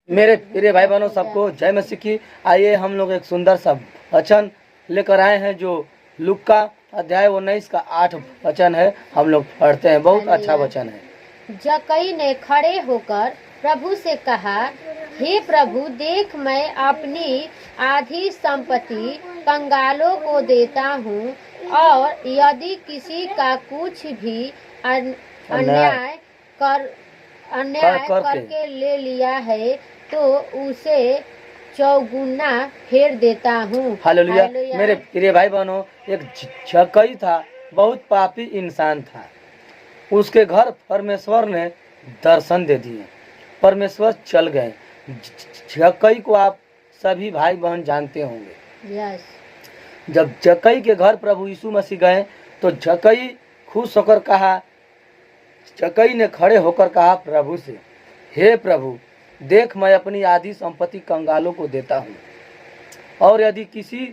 मेरे प्रिय भाई बहनों सबको जय मसीह की। आइए हम लोग एक सुंदर सा वचन लेकर आए हैं जो लूका अध्याय 19 का 8 वचन है। हम लोग पढ़ते हैं, बहुत अच्छा वचन है। जक्कई ने खड़े होकर प्रभु से कहा, हे प्रभु, देख मैं अपनी आधी संपत्ति कंगालों को देता हूँ, और यदि किसी का कुछ भी अन्याय करके ले लिया है तो उसे चौगुना फेर देता हूँ। हालेलुया। मेरे प्रिय भाई बहनों, एक जक्कई था, बहुत पापी इंसान था। उसके घर परमेश्वर ने दर्शन दे दिए, परमेश्वर चल गए। जक्कई को आप सभी भाई बहन जानते होंगे। यस। जब जक्कई के घर प्रभु यीशु मसीह गए तो जक्कई खुश होकर कहा, जक्कई ने खड़े होकर कहा प्रभु से, हे प्रभु, देख मैं अपनी आधी संपत्ति कंगालों को देता हूँ, और यदि किसी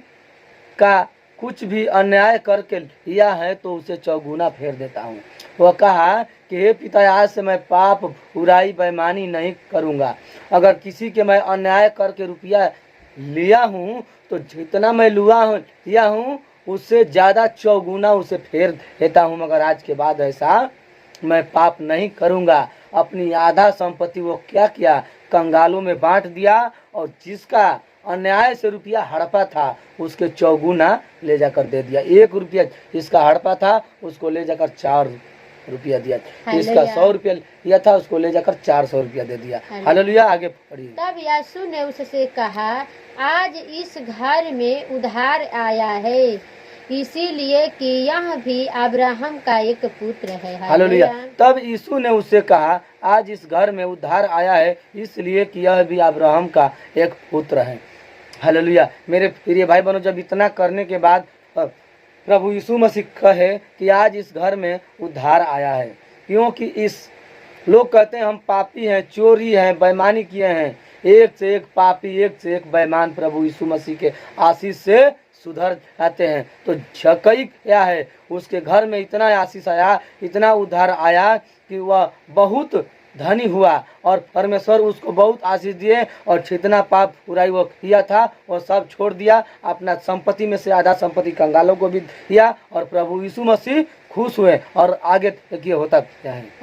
का कुछ भी अन्याय करके लिया है तो उसे चौगुना फेर देता हूँ। वह कहा कि हे पिता, आज से मैं पाप, बुराई, बेईमानी नहीं करूँगा। अगर किसी के मैं अन्याय करके रुपया लिया हूँ तो जितना मैं लिया हूँ उससे ज़्यादा चौगुना उसे फेर देता हूँ। मगर आज के बाद ऐसा मैं पाप नहीं करूँगा। अपनी आधा संपत्ति वो क्या किया, कंगालों में बांट दिया, और जिसका अन्याय से रुपया हड़पा था उसके चौगुना ले जाकर दे दिया। 1 रुपया जिसका हड़पा था उसको ले जाकर 4 रुपया दिया, जिसका 100 रुपया लिया था उसको ले जाकर 400 रुपया दे दिया। हालेलुया। आगे पढ़िए। तब यीशु ने उससे कहा, आज इस घर में उद्धार आया है, इसीलिए कि यह भी अब्राहम का एक पुत्र है। हालेलुया। तब यीशु ने उससे कहा, आज इस घर में उद्धार आया है, इसलिए कि यह भी अब्राहम का एक पुत्र है। हालेलुया। मेरे प्रिय भाई बहनों, जब इतना करने के बाद प्रभु यीशु मसीह कहे कि आज इस घर में उद्धार आया है, क्योंकि इस लोग कहते हैं हम पापी हैं, चोरी हैं, बेईमानी किए हैं। एक से एक पापी, एक से एक बेईमान प्रभु यीशु मसीह के आशीष से सुधर जाते हैं। तो जक्कई क्या है, उसके घर में इतना आशीष आया, इतना उद्धार आया कि वह बहुत धनी हुआ, और परमेश्वर उसको बहुत आशीष दिए, और जितना पाप बुराई वो किया था वो सब छोड़ दिया। अपना संपत्ति में से आधा संपत्ति कंगालों को भी दिया, और प्रभु यीशु मसीह खुश हुए। और आगे देखिए होता क्या है।